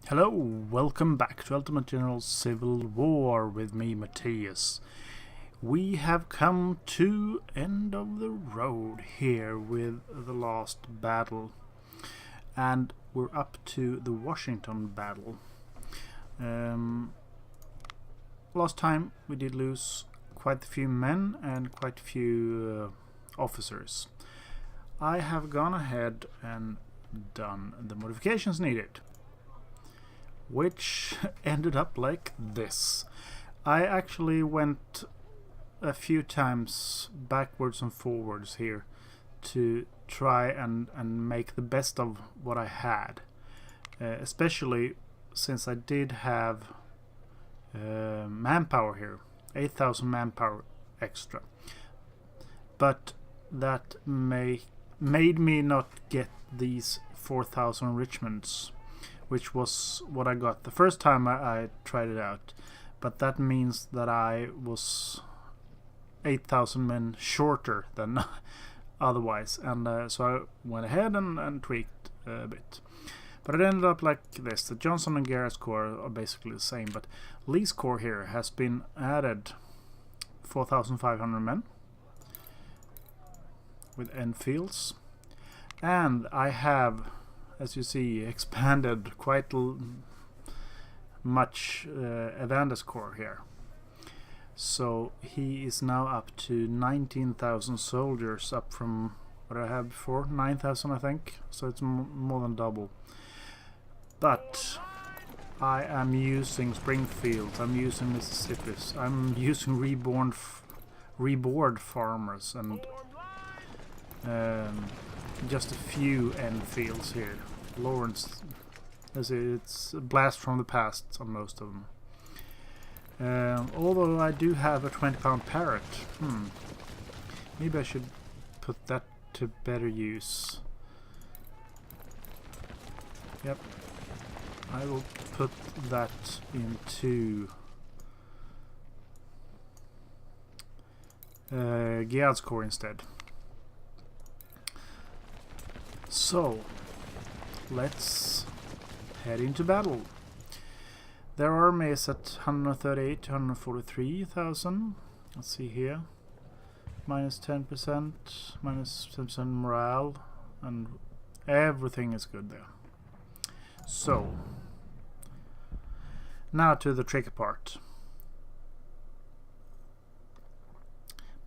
Hello, welcome back to Ultimate General Civil War with me, Mathias. We have come to end of the road here with the last battle, and we're up to the Washington battle. Last time we did lose quite a few men and quite a few officers. I have gone ahead and done the modifications needed, which ended up like this. I actually went a few times backwards and forwards here to try and make the best of what I had, especially since I did have manpower here, 8,000 manpower extra, but that made me not get these 4,000 enrichments, which was what I got the first time I tried it out. But that means that I was 8,000 men shorter than otherwise, and so I went ahead and tweaked a bit. But it ended up like this. The Johnson and Garrett's corps are basically the same, but Lee's corps here has been added 4,500 men with Enfields, and I have, as you see, expanded quite much Evander's corps here. So he is now up to 19,000 soldiers, up from what I had before, 9,000 I think, so it's more than double. But I am using Springfield, I'm using Mississippi's, I'm using reborn farmers, and just a few Enfields here. Lawrence, it's a blast from the past on most of them. Although I do have a 20-pound parrot. Maybe I should put that to better use. Yep. I will put that into Giad's corps instead. So, let's head into battle. Their army is at 138 to 143,000. Let's see here. Minus 10%, minus 10% morale, and everything is good there. So, now to the tricky part.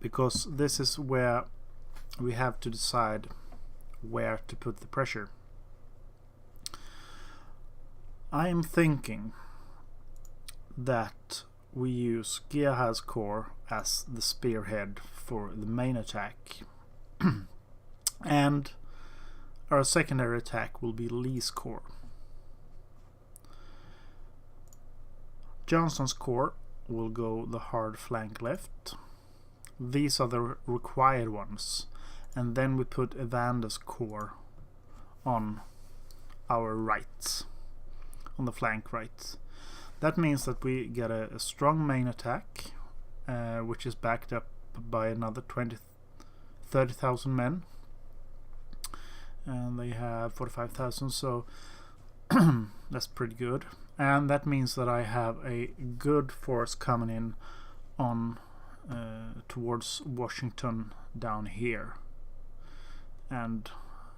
Because this is where we have to decide where to put the pressure. I am thinking that we use Gerhard's corps as the spearhead for the main attack, and our secondary attack will be Lee's corps. Johnston's corps will go the hard flank left. These are the required ones, and then we put Evander's corps on our right, on the flank right. That means that we get a strong main attack, which is backed up by another 30,000 men, and they have 45,000, so that's pretty good. And that means that I have a good force coming in on towards Washington down here. And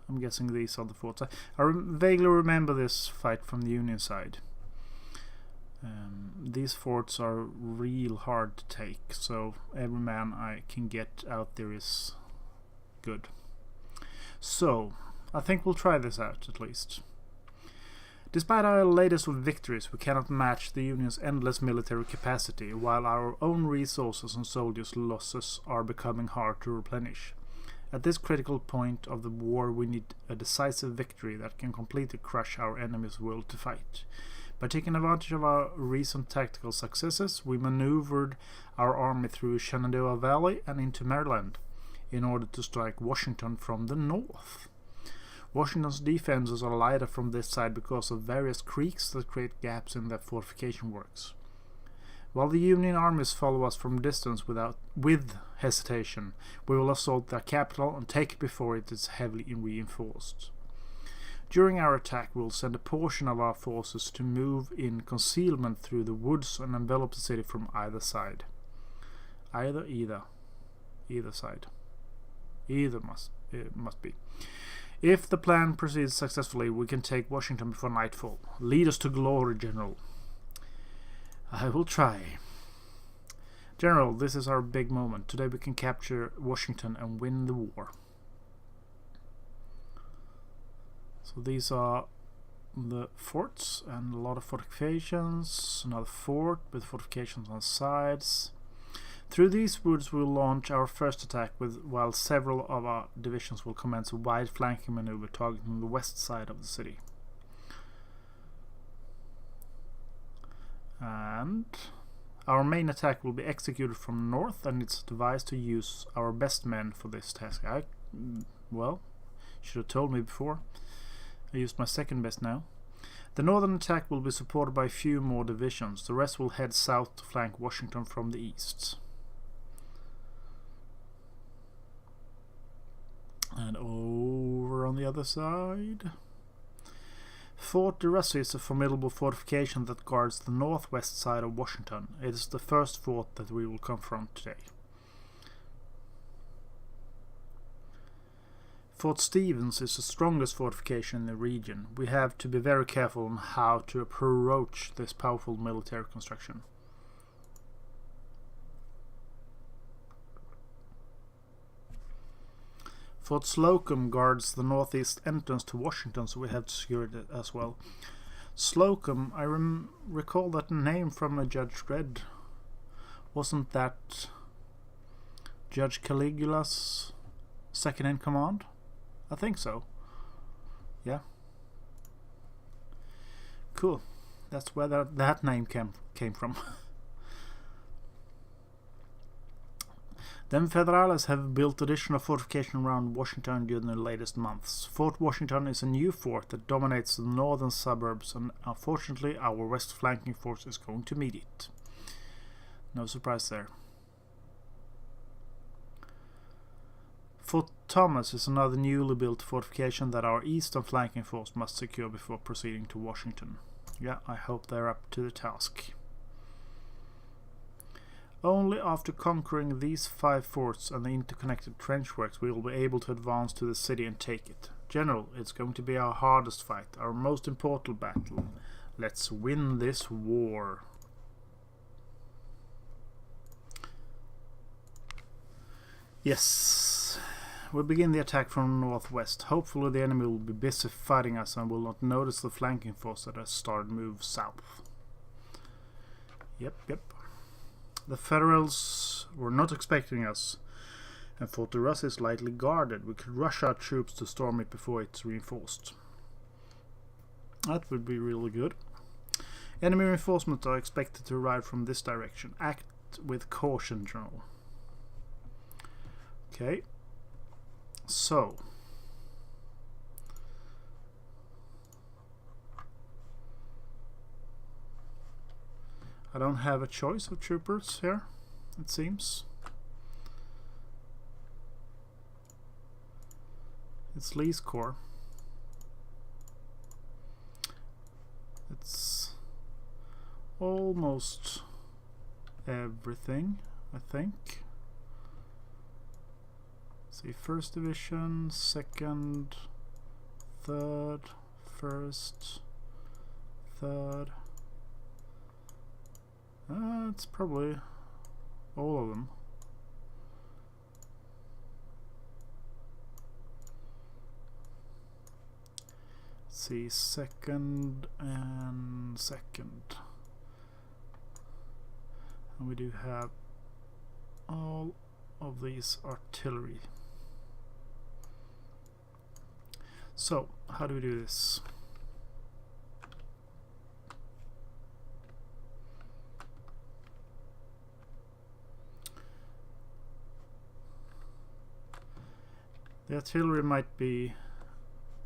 I'm guessing these are the forts. I vaguely remember this fight from the Union side. These forts are real hard to take, so every man I can get out there is good. So, I think we'll try this out at least. Despite our latest victories, we cannot match the Union's endless military capacity, while our own resources and soldiers' losses are becoming hard to replenish. At this critical point of the war, we need a decisive victory that can completely crush our enemy's will to fight. By taking advantage of our recent tactical successes, we maneuvered our army through Shenandoah Valley and into Maryland in order to strike Washington from the north. Washington's defenses are lighter from this side because of various creeks that create gaps in their fortification works. While the Union armies follow us from distance with hesitation, we will assault their capital and take it before it is heavily reinforced. During our attack, we'll send a portion of our forces to move in concealment through the woods and envelop the city from either side. Either side. Either must be. If the plan proceeds successfully, we can take Washington before nightfall. Lead us to glory, General. I will try. General, this is our big moment. Today we can capture Washington and win the war. So these are the forts and a lot of fortifications. Another fort with fortifications on sides. Through these woods we'll launch our first attack while several of our divisions will commence a wide flanking maneuver targeting the west side of the city. And our main attack will be executed from north, and it's advised to use our best men for this task. Well, should have told me before. I used my second best now. The northern attack will be supported by a few more divisions. The rest will head south to flank Washington from the east. And over on the other side. Fort de Russy is a formidable fortification that guards the northwest side of Washington. It is the first fort that we will confront today. Fort Stevens is the strongest fortification in the region. We have to be very careful on how to approach this powerful military construction. Fort Slocum guards the northeast entrance to Washington, so we have to secure it as well. Slocum, I recall that name from a Judge Dredd. Wasn't that Judge Caligula's second in command? I think so. Yeah. Cool. That's where that name came from. The Confederates have built additional fortification around Washington during the latest months. Fort Washington is a new fort that dominates the northern suburbs, and unfortunately our west flanking force is going to meet it. No surprise there. Fort Thomas is another newly built fortification that our eastern flanking force must secure before proceeding to Washington. Yeah, I hope they're up to the task. Only after conquering these 5 forts and the interconnected trench works we will be able to advance to the city and take it. General, it's going to be our hardest fight, our most important battle. Let's win this war. Yes, we begin the attack from northwest. Hopefully the enemy will be busy fighting us and will not notice the flanking force that has started to move south. Yep. The Federals were not expecting us, and Fort de Russy is lightly guarded. We could rush our troops to storm it before it's reinforced. That would be really good. Enemy reinforcements are expected to arrive from this direction. Act with caution, General. Okay. So. I don't have a choice of troopers here, it seems. It's Lee's Corps. It's almost everything, I think. Let's see, 1st Division, 2nd, 3rd, 1st, 3rd. It's probably all of them. Let's see, 2nd and 2nd. And we do have all of these artillery. So, how do we do this? The artillery might be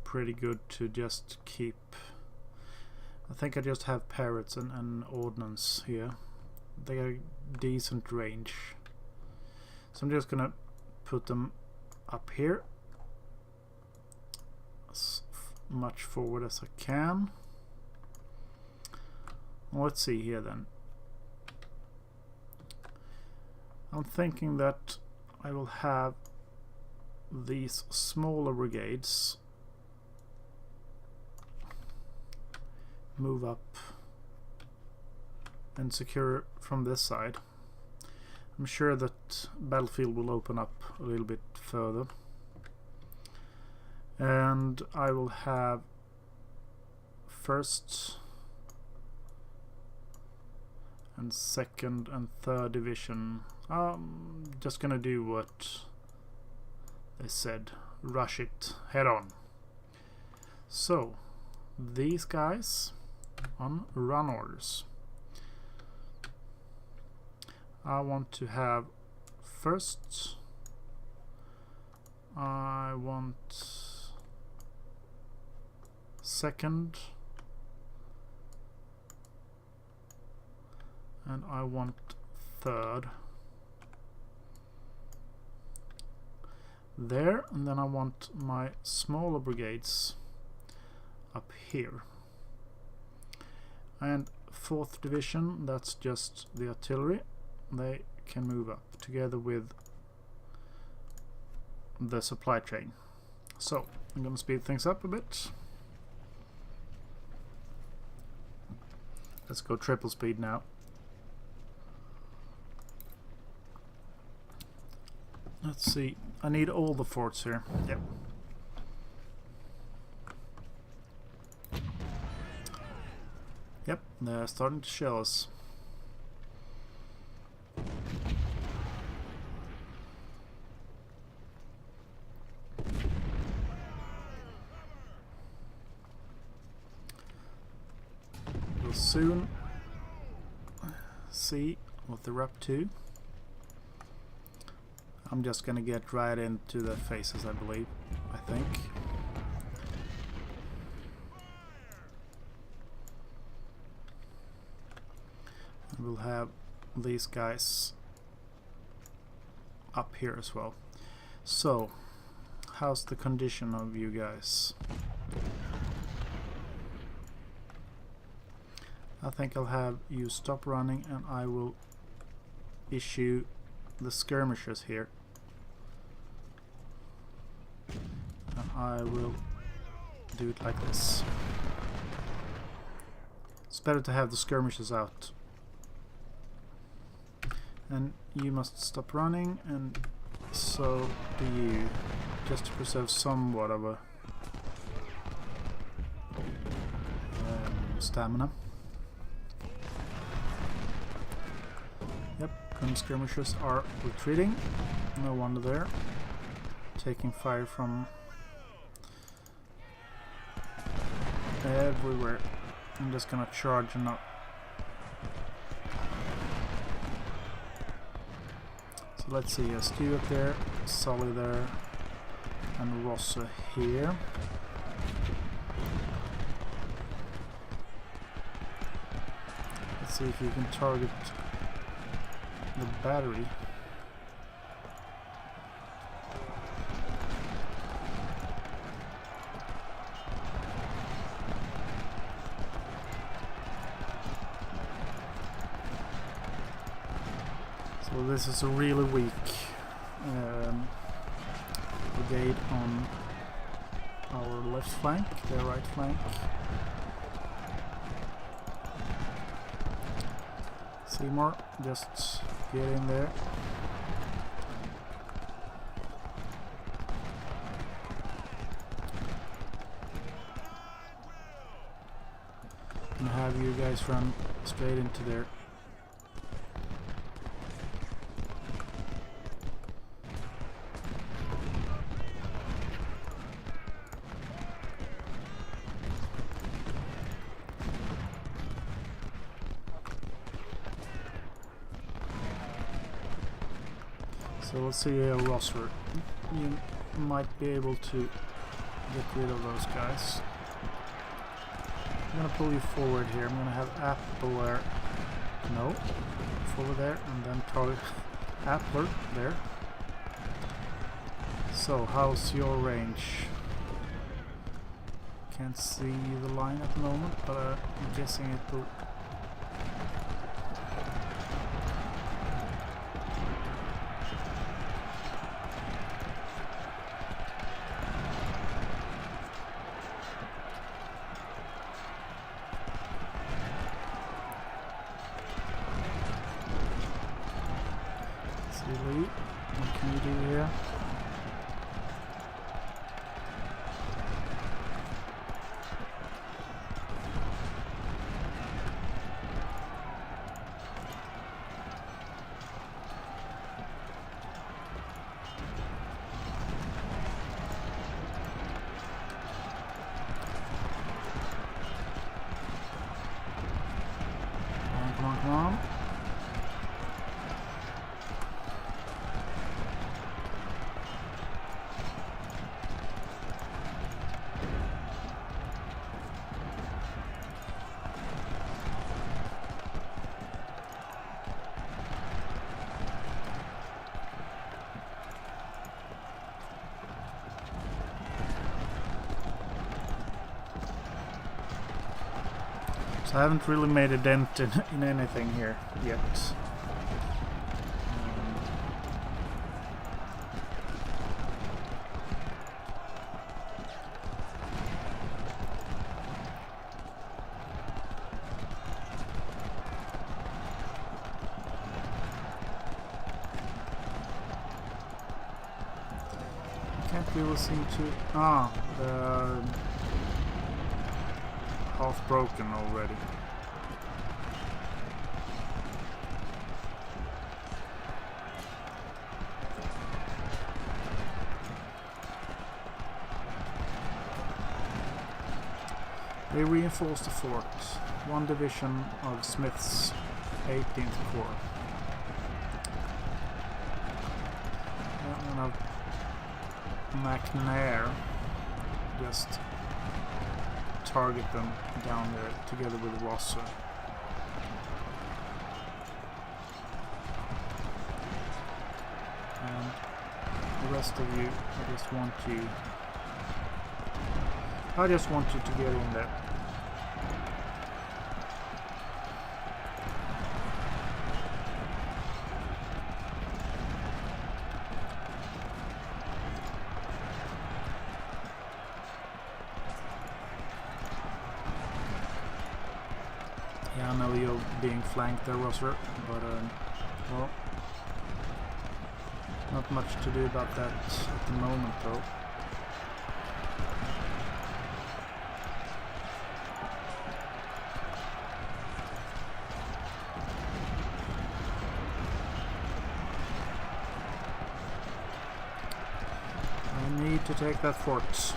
pretty good to just keep. I think I just have parrots and ordnance here. They got a decent range. So I'm just gonna put them up here. much forward as I can. Let's see here then. I'm thinking that I will have these smaller brigades move up and secure from this side. I'm sure that battlefield will open up a little bit further, and I will have first and second and third division. Just gonna do what they said, rush it head on. So these guys on run orders, I want to have first, I want second, and I want third there, and then I want my smaller brigades up here. And 4th division, that's just the artillery, they can move up together with the supply train. So I'm gonna speed things up a bit. Let's go triple speed now. Let's see, I need all the forts here. Yep. Yep, they're starting to show us. We'll soon see what they're up to. I'm just gonna get right into their faces, I believe. I think. And we'll have these guys up here as well. So, how's the condition of you guys? I think I'll have you stop running, and I will issue the skirmishers here. And I will do it like this. It's better to have the skirmishers out. And you must stop running, and so do you, just to preserve somewhat of a stamina. Yep, cunning skirmishers are retreating. No wonder they're taking fire from everywhere. I'm just gonna charge and not. So let's see, Stuart there, Sully there, and Rossa here. Let's see if you can target the battery. So this is a really weak brigade on our left flank, their right flank. Seymour, just get in there. And have you guys run straight into there. So let's see here, Rosser. You might be able to get rid of those guys. I'm gonna pull you forward here. I'm gonna have Apple there. No. Forward there, and then target Appler there. So how's your range? Can't see the line at the moment, but I'm guessing it will. What can you do here? Come on, come on. So I haven't really made a dent in anything here yet. Can't really seem to... the half broken already. They reinforced the fort. One division of Smith's 18th Corps. And of McNair just target them down there together with Rosser. And the rest of you, I just want you to get in there. Yeah, I know you're being flanked there, Rosser, but well, not much to do about that at the moment, though. I need to take that fort.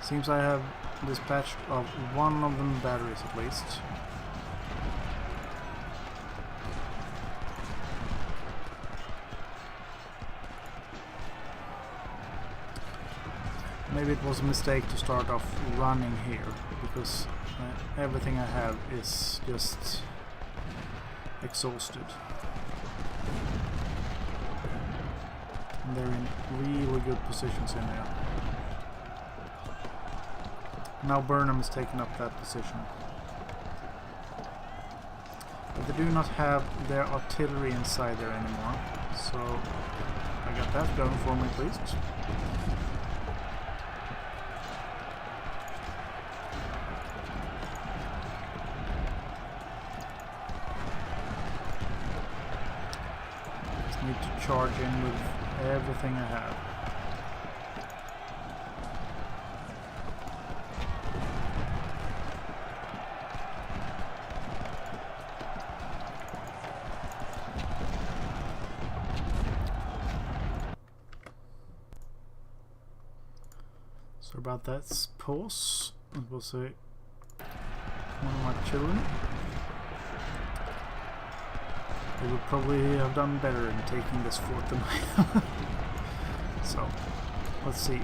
Seems I have dispatched of one of them batteries at least. Maybe it was a mistake to start off running here, because everything I have is just exhausted. And they're in really good positions in there. Now Burnham is taking up that position. But they do not have their artillery inside there anymore, so I got that going for me at least. Just need to charge in with everything I have. So about that pause, it was one of my children. They would probably have done better in taking this fort than I have. So, let's see.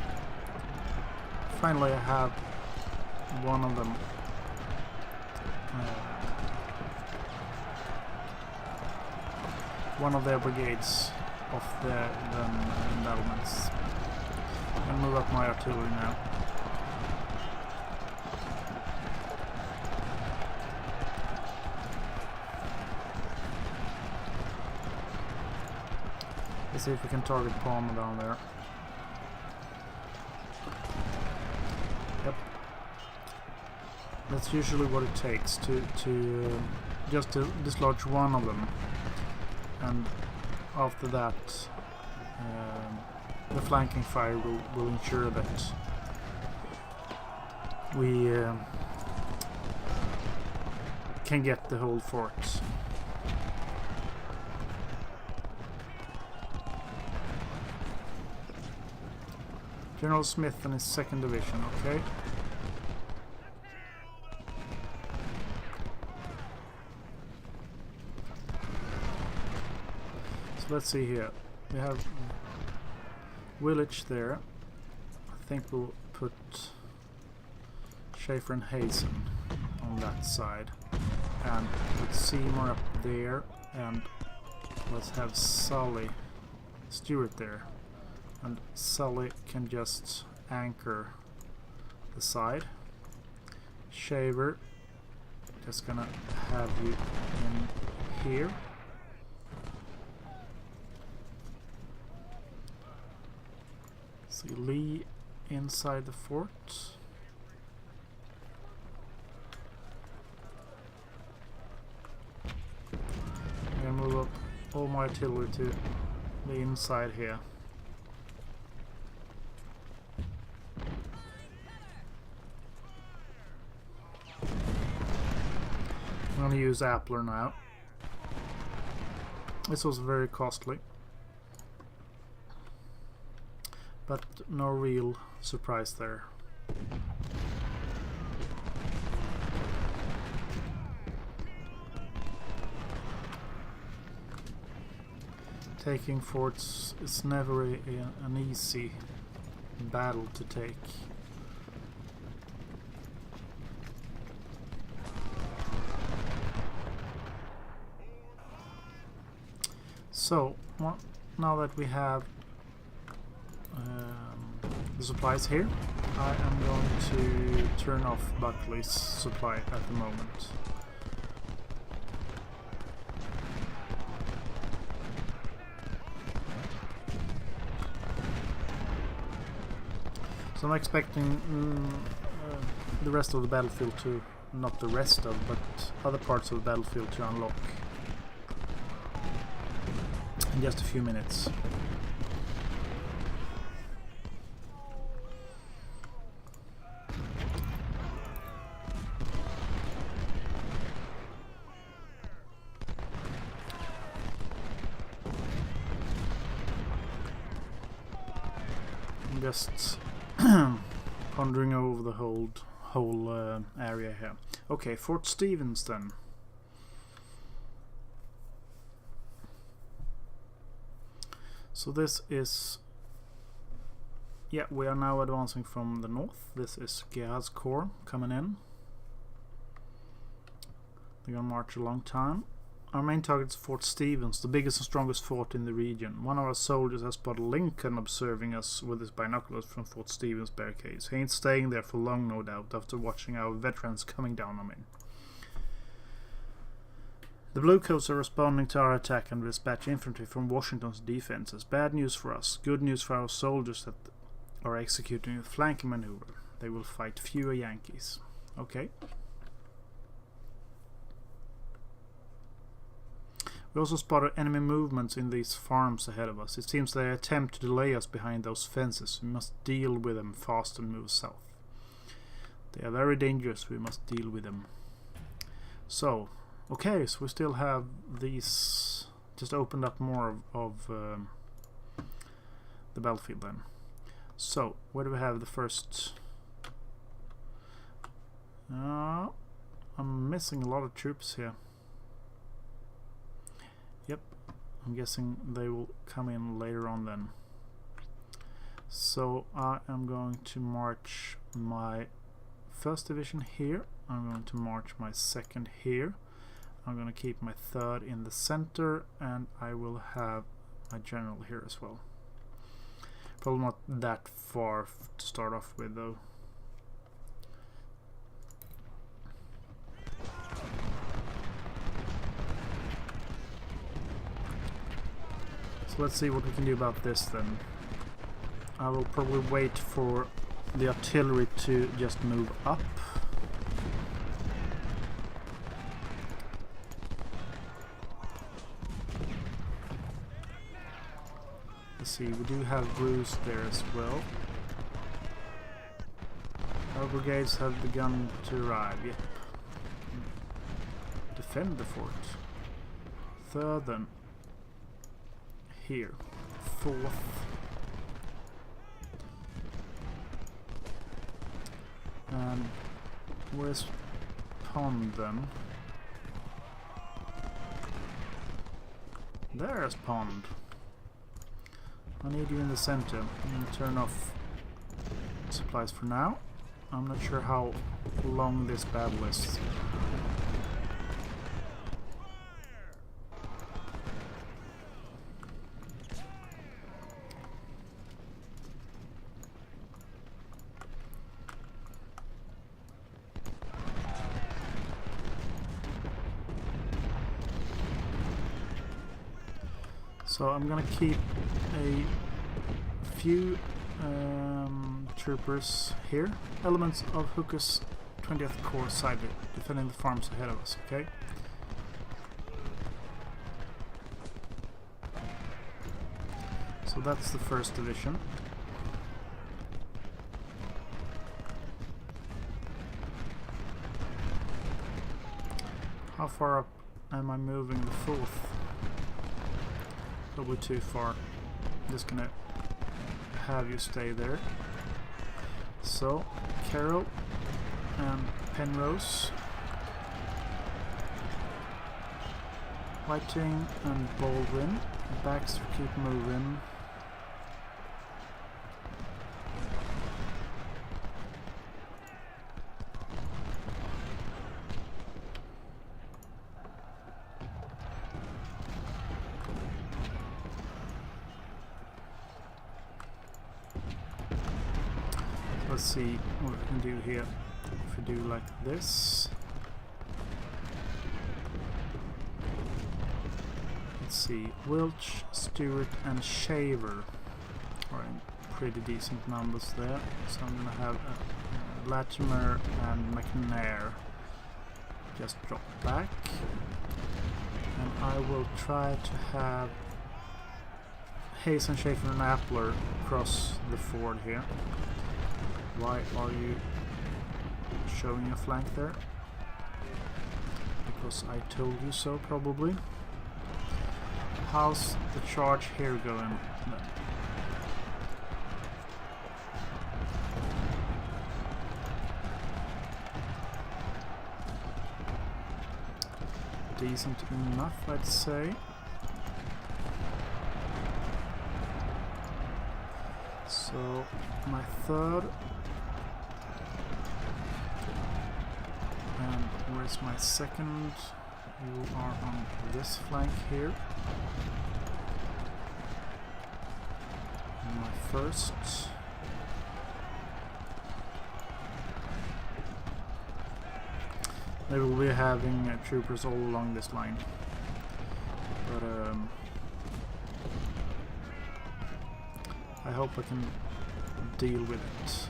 Finally I have one of them. One of their brigades off the battlements. I'm gonna move up my artillery now. Let's see if we can target Palmer down there. Yep. That's usually what it takes to just to dislodge one of them, and after that the flanking fire will ensure that we can get the whole fort. General Smith and his 2nd Division, okay. So let's see here. We have village there. I think we'll put Schaefer and Hazen on that side. And put Seymour up there. And let's have Stewart there. And Sully can just anchor the side. Shaver, just gonna have you in here. See Lee inside the fort. I'm gonna move up all my artillery to the inside here. I'm going to use Appler now. This was very costly, but no real surprise there. Taking forts is never an easy battle to take. So, well, now that we have the supplies here, I am going to turn off Buckley's supply at the moment. So I'm expecting the rest of the battlefield to, not the rest of, but other parts of the battlefield to unlock in just a few minutes. I'm just pondering over the whole area here. Okay, Fort Stevens then. So this is, yeah, we are now advancing from the north. This is Gerhard's Corps coming in. They're gonna march a long time. Our main target is Fort Stevens, the biggest and strongest fort in the region. One of our soldiers has spotted Lincoln observing us with his binoculars from Fort Stevens barricades. He ain't staying there for long, no doubt, after watching our veterans coming down on him. The Bluecoats are responding to our attack and dispatch infantry from Washington's defenses. Bad news for us, good news for our soldiers that are executing a flanking maneuver. They will fight fewer Yankees. Okay. We also spotted enemy movements in these farms ahead of us. It seems they attempt to delay us behind those fences. We must deal with them fast and move south. They are very dangerous. We must deal with them. So, okay, so we still have these, just opened up more of the battlefield then. So, where do we have the first? I'm missing a lot of troops here. Yep, I'm guessing they will come in later on then. So I am going to march my 1st division here. I'm going to march my 2nd here. I'm going to keep my 3rd in the center, and I will have my general here as well. Probably not that far to start off with though. So let's see what we can do about this then. I will probably wait for the artillery to just move up. Let's see, we do have Bruce there as well. Our brigades have begun to arrive, yep. Defend the fort. Third then. Here. Fourth. And where's Pond then? There's Pond. I need you in the center. I'm going to turn off supplies for now. I'm not sure how long this battle is. So I'm gonna keep a few troopers here. Elements of Hooker's 20th Corps side defending the farms ahead of us, okay? So that's the 1st Division. How far up am I moving the 4th? Probably too far. I'm just gonna have you stay there. So, Carroll and Penrose, Whiting and Baldwin, Baxter keep moving. Let's see what we can do here. If we do like this. Let's see. Welch, Stewart and Shaver are in pretty decent numbers there. So I'm going to have Latimer and McNair just drop back. And I will try to have Hayes and Schaefer and Appler cross the ford here. Why are you showing a flank there? Because I told you so, probably. How's the charge here going? Decent enough, I'd say. So, my 3rd. And where's my 2nd? You are on this flank here. And my 1st. They will be having troopers all along this line. But I hope I can deal with it.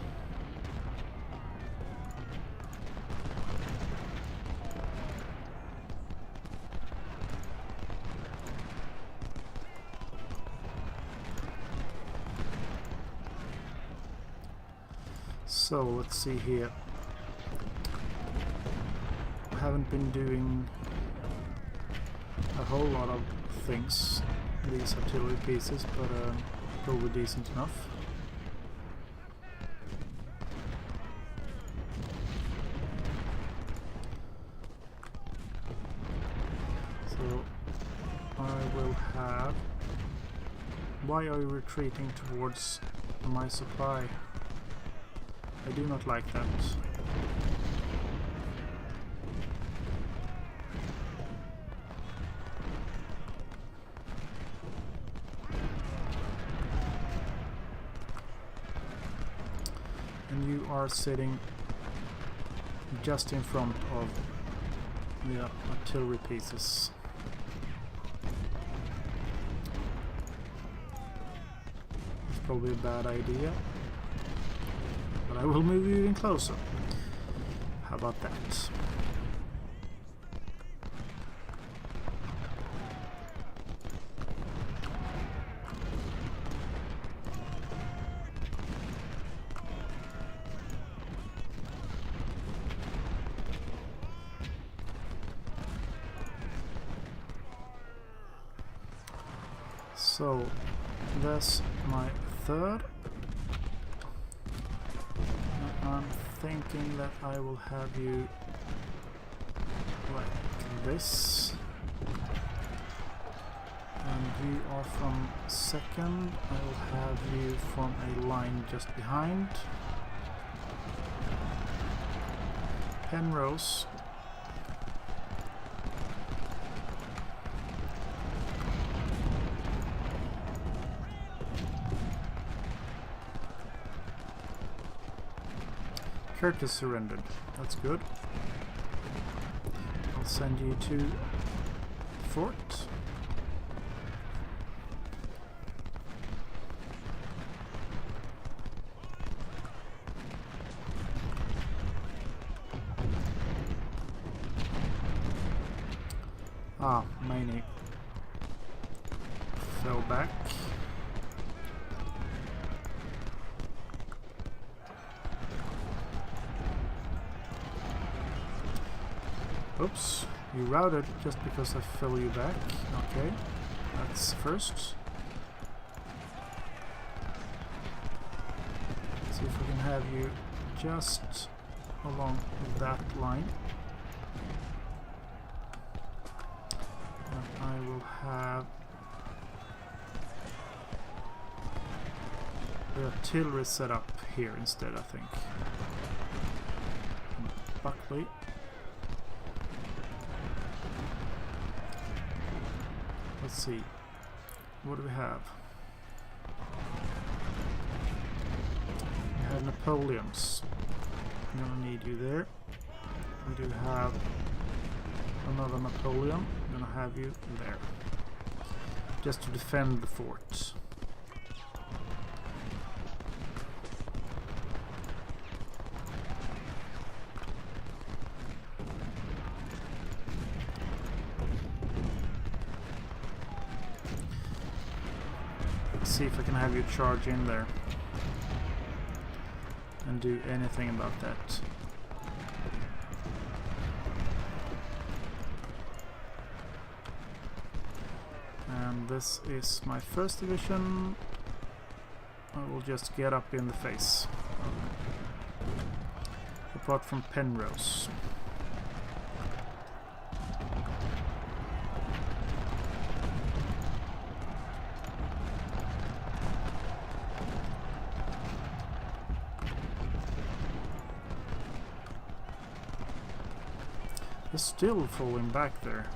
So let's see here. I haven't been doing a whole lot of things, these artillery pieces, but probably decent enough. So I will have... Why are you retreating towards my supply? I do not like that. and you are sitting just in front of the artillery pieces. It's probably a bad idea, but I will move you even closer. How about that? So that's my third. I'm thinking that I will have you like this, and you are from second. I will have you from a line just behind. Penrose. Curtis surrendered. That's good. I'll send you to fort. Maney fell back. Oops, you routed just because I fell you back. Okay, that's first. See if we can have you just along that line. And I will have the artillery set up here instead, I think. Buckley. Let's see. What do we have? We have Napoleons. I'm gonna need you there. We do have another Napoleon. I'm gonna have you there. Just to defend the fort. See if I can have you charge in there and do anything about that. And this is my first division. I will just get up in the face. Apart from Penrose. He's still falling back there.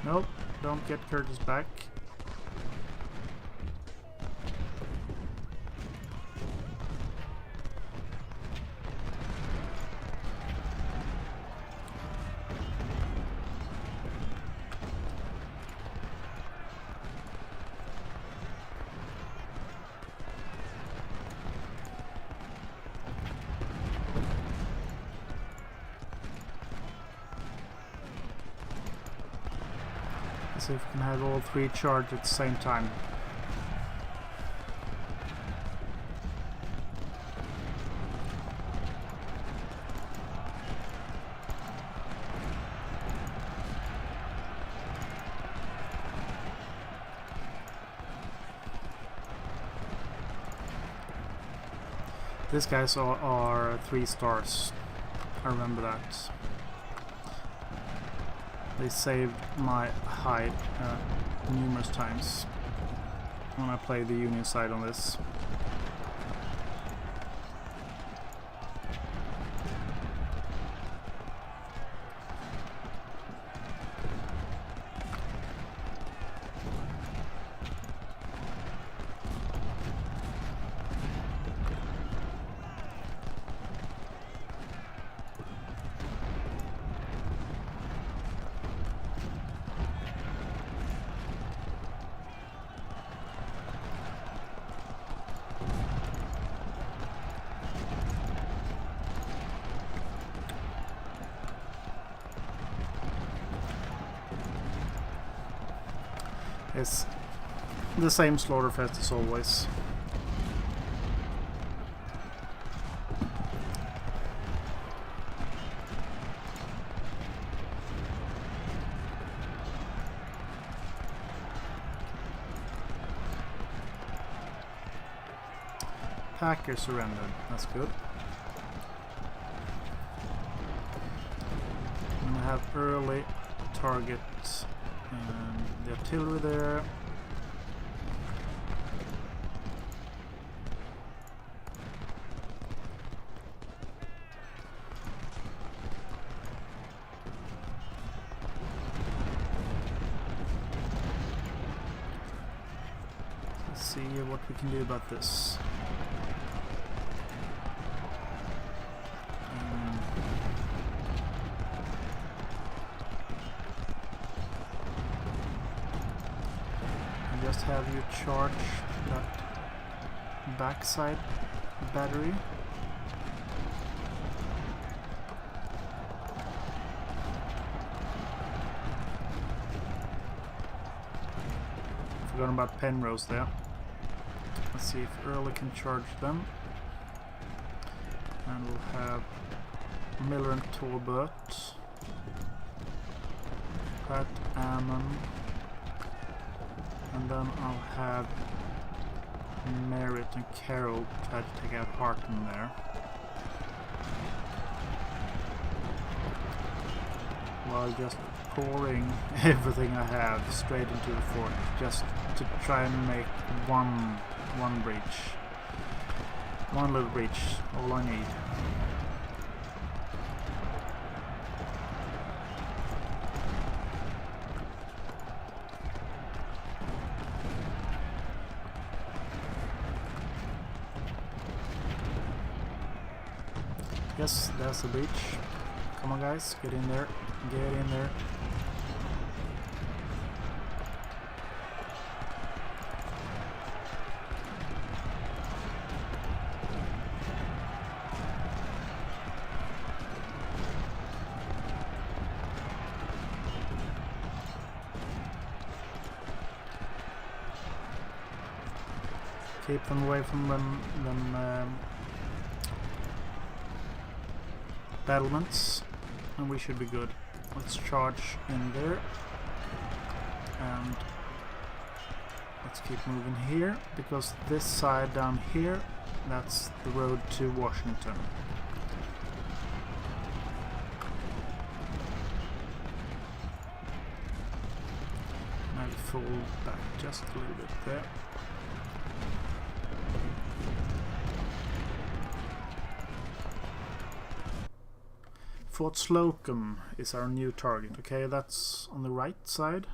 Nope, don't get Curtis back. See if we can have all three charged at the same time. These guys are 3 stars. I remember that. They saved my hide numerous times when I played the Union side on this. It's the same slaughterfest as always. Packer surrendered, that's good. And I have early targets. And the artillery there. Let's see what we can do about this. Just have you charge that backside battery. Forgot about Penrose there. Let's see if Early can charge them. And we'll have Miller and Talbot, Pratt, Ammon. And then I'll have Merritt and Carroll try to take out Harton there. While just pouring everything I have straight into the fort, just to try and make one breach. One little breach, all I need. Yes, there's a breach. Come on guys, get in there. Get in there. Keep them away from them battlements, and we should be good. Let's charge in there, and let's keep moving here, because this side down here, that's the road to Washington. Maybe fall back just a little bit there. Fort Slocum is our new target. Okay, that's on the right side.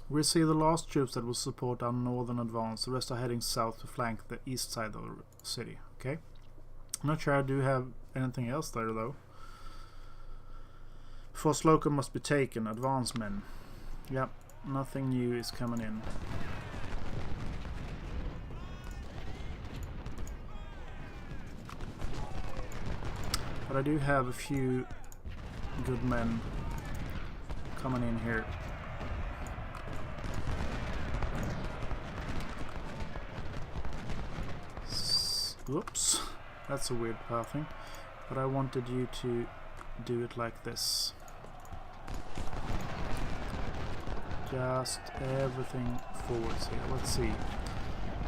We see the last troops that will support our northern advance. The rest are heading south to flank the east side of the city. Okay, I'm not sure I do have anything else there though. Fort Slocum must be taken. Advance men. Yep, nothing new is coming in. But I do have a few good men coming in here. Oops, that's a weird pathing. But I wanted you to do it like this. just everything forwards here. Let's see.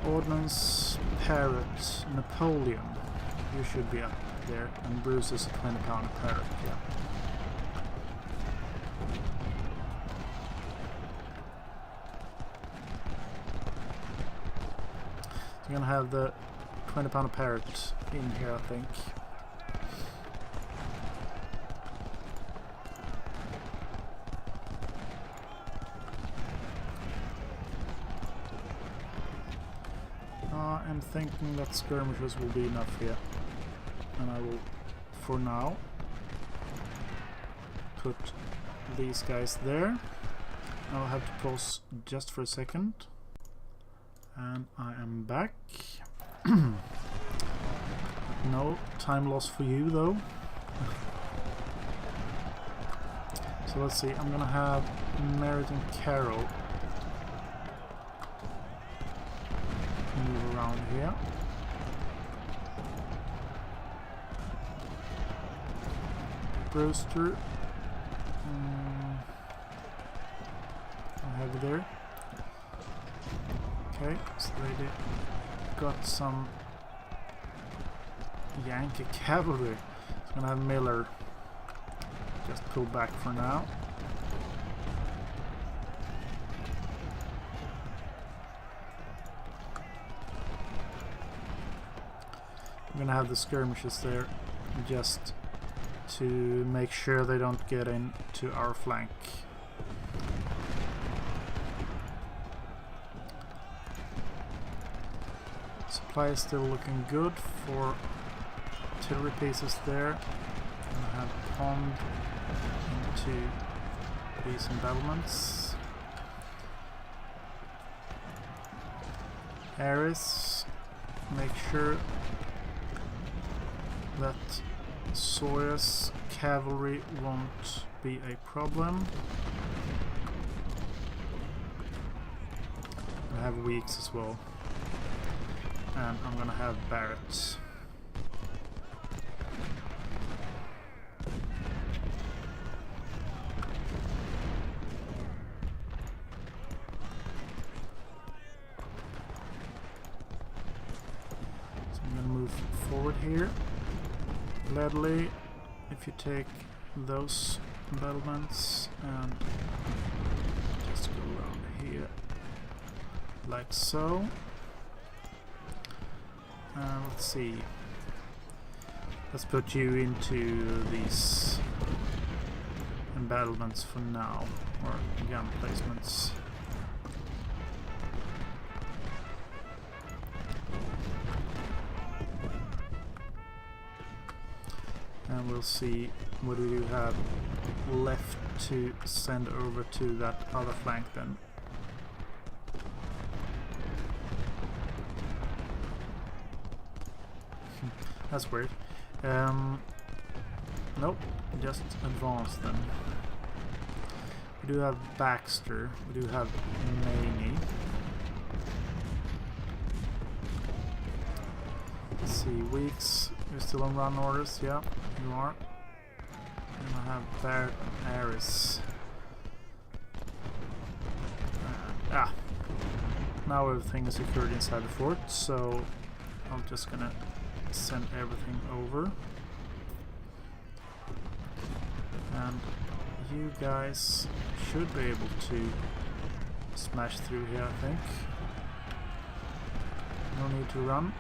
Ordnance, Parrot, Napoleon. You should be up there. And Bruce is a 20-pounder Parrot, yeah. So I'm gonna have the 20-pounder Parrot in here, I think. I'm thinking that skirmishers will be enough here, and I will, for now, put these guys there. I'll have to pause just for a second, and I am back. No time loss for you though. So let's see, I'm gonna have Merritt and Carroll move around here. Brewster, I have it there. Okay, so they got some Yankee cavalry. So I'm gonna have Miller just pull back for now. I'm gonna have the skirmishes there just to make sure they don't get into our flank. Supply is still looking good for artillery pieces there. I'm gonna have Pond into these embattlements. Aris, make sure that Sawyer's cavalry won't be a problem. I have Weeks as well. And I'm gonna have Barretts. So I'm gonna move forward here. Gladly, if you take those embattlements and just go around here like so. Let's see. Let's put you into these embattlements for now, or gun placements. And we'll see what we do have left to send over to that other flank then. That's weird. Nope, just advance then. We do have Baxter, we do have Maney. Let's see, Weeks, you're still on run orders, yeah, you are. And I have Barrett and Aris. Now everything is secured inside the fort, so I'm just gonna send everything over. And you guys should be able to smash through here, I think. No need to run.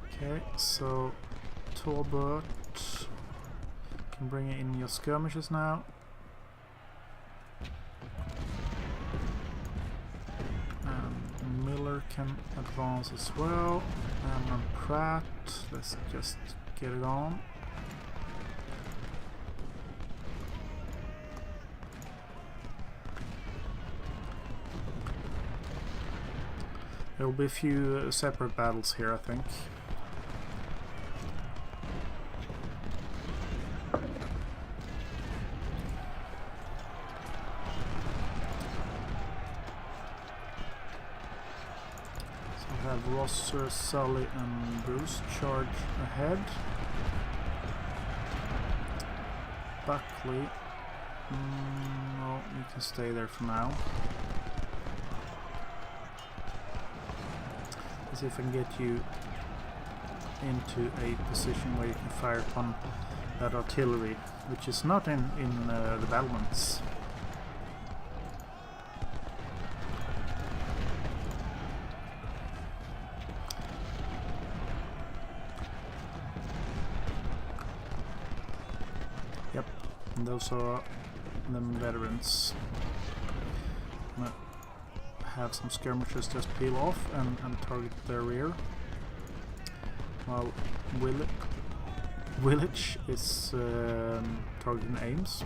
Okay, so Talbot can bring in your skirmishes now. And Miller can advance as well. And Pratt, let's just get it on. There will be a few separate battles here, I think. Rosser, Sully and Bruce charge ahead. Buckley. No, you can stay there for now. Let's see if I can get you into a position where you can fire upon that artillery, which is not in the battlements. Yep, and those are them veterans. I'm gonna have some skirmishers just peel off and target their rear, while Village is targeting Ames.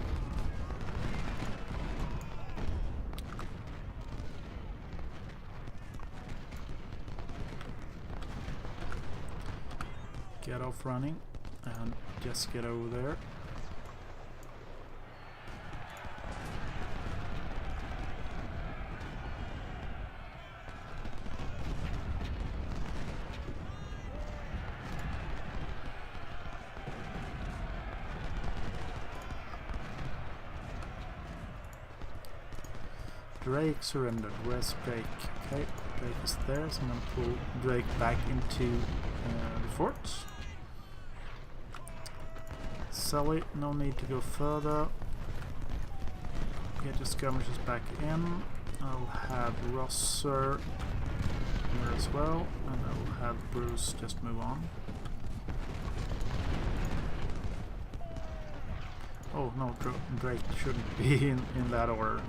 Get off running and just get over there. Drake surrendered. Where's Drake? Okay, Drake is there, so I'm going to pull Drake back into the fort. Sully, no need to go further. Get your skirmishers back in. I'll have Rosser here as well, and I'll have Bruce just move on. Oh no, Drake shouldn't be in that order.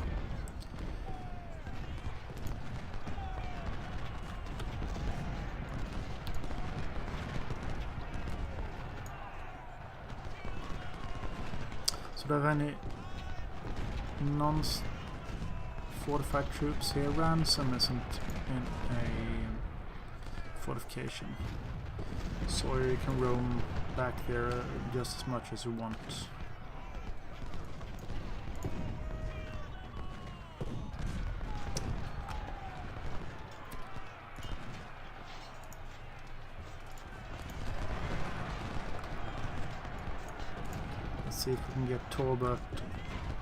Do I have any non-fortified troops here? Ransom isn't in a fortification. Sawyer, you can roam back there just as much as you want. See if we can get Torbert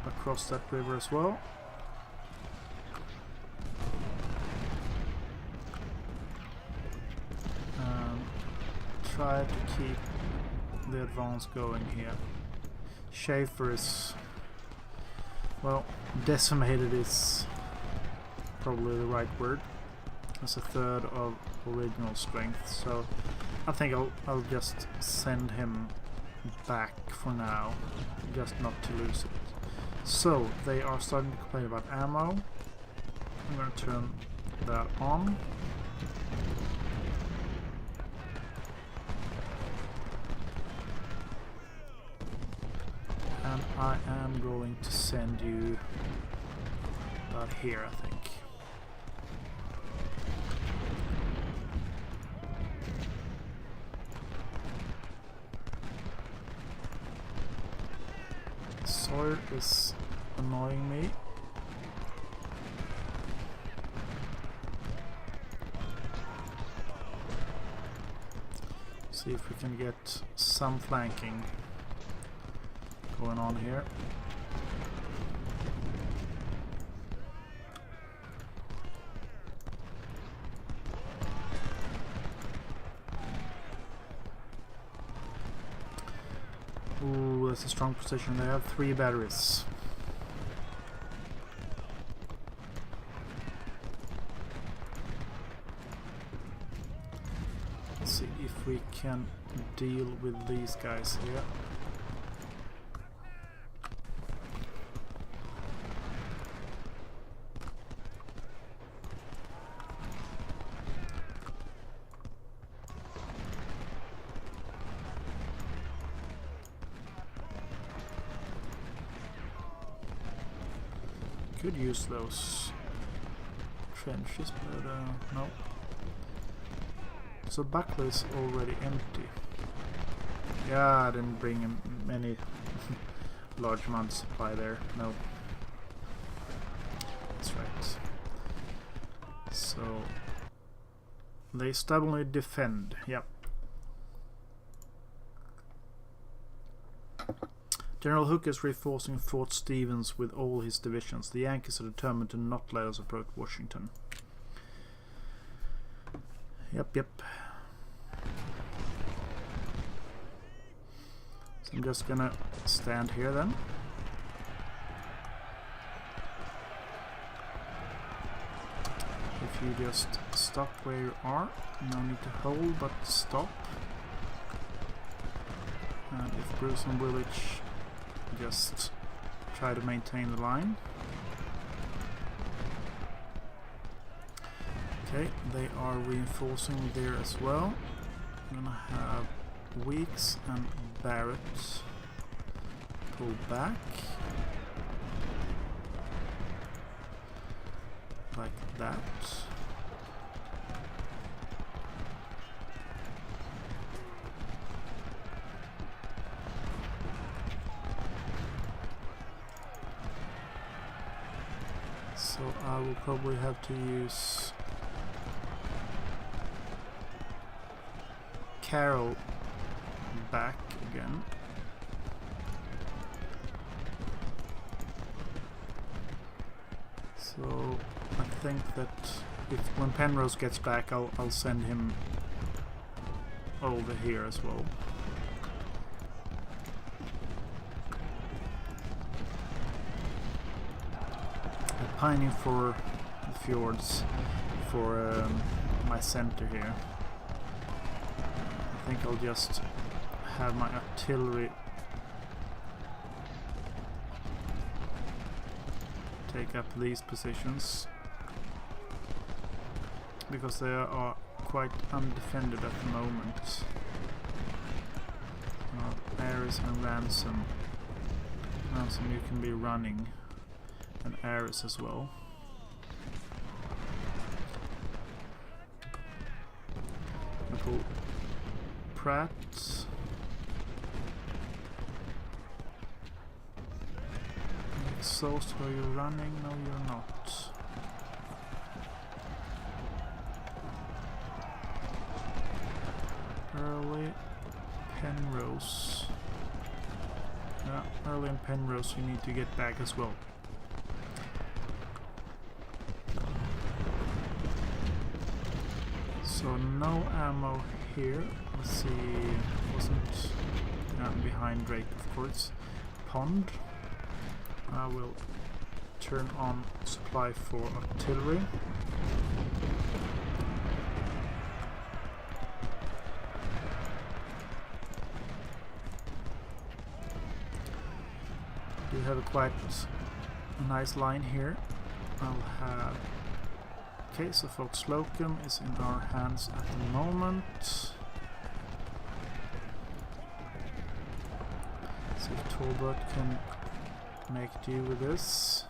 across that river as well. Try to keep the advance going here. Schaefer is, well, decimated is probably the right word. That's a third of original strength, so I think I'll just send him back for now, just not to lose it. So they are starting to complain about ammo. I'm going to turn that on. And I am going to send you about here, I think. Sawyer is annoying me. See if we can get some flanking going on here. Ooh, that's a strong position. They have 3 batteries. Let's see if we can deal with these guys here. Could use those trenches, but no. So Buckley is already empty. Yeah, I didn't bring him any large amount of supply there. No. That's right. So they stubbornly defend. Yep. General Hooker is reinforcing Fort Stevens with all his divisions. The Yankees are determined to not let us approach Washington. Yep. So I'm just gonna stand here then. If you just stop where you are, no need to hold, but stop. And if Bruce and Woolwich just try to maintain the line. Okay, they are reinforcing there as well. I'm gonna have Weeks and Barrett pull back. Like that. So I will probably have to use Carroll back again. So I think that when Penrose gets back, I'll send him over here as well. I'm pining for the fjords for my center here. I think I'll just have my artillery take up these positions because they are quite undefended at the moment. Ares and Ransom. Ransom, you can be running, and Ares as well. Pull Pratt. Exhaust, are you running? No, you're not. Early Penrose. Yeah, Early and Penrose, you need to get back as well. So no ammo here. Let's see. Wasn't behind Drake, of course. Pond. I will turn on supply for artillery. We have a quite nice line here. I'll have... Okay, so Fort Slocum is in our hands at the moment. See if Talbot can make do with this.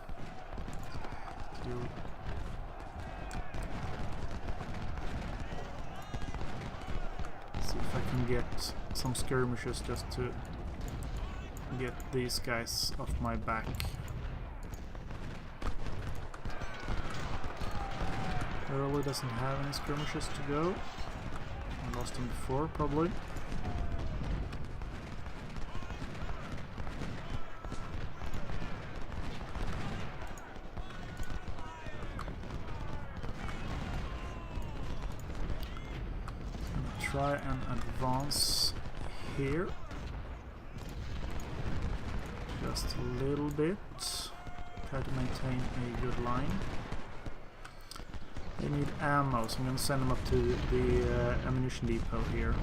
See if I can get some skirmishers just to get these guys off my back. Early doesn't have any skirmishes to go. I lost him before, probably. Try and advance here. Just a little bit. Try to maintain a good line. They need ammo, so I'm going to send them up to the ammunition depot here.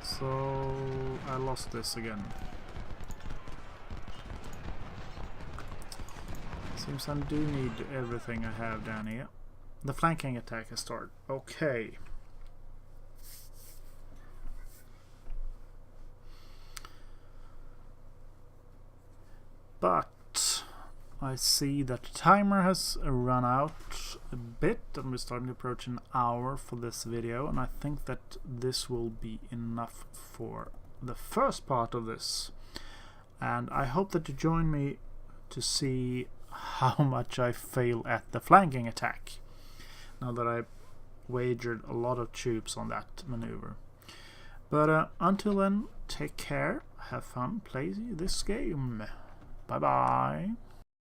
So I lost this again. Seems I do need everything I have down here. The flanking attack has started. Okay. But I see that the timer has run out a bit and we're starting to approach an hour for this video, and I think that this will be enough for the first part of this. And I hope that you join me to see how much I fail at the flanking attack. now that I wagered a lot of troops on that maneuver. But until then, take care, have fun, play this game. Bye bye.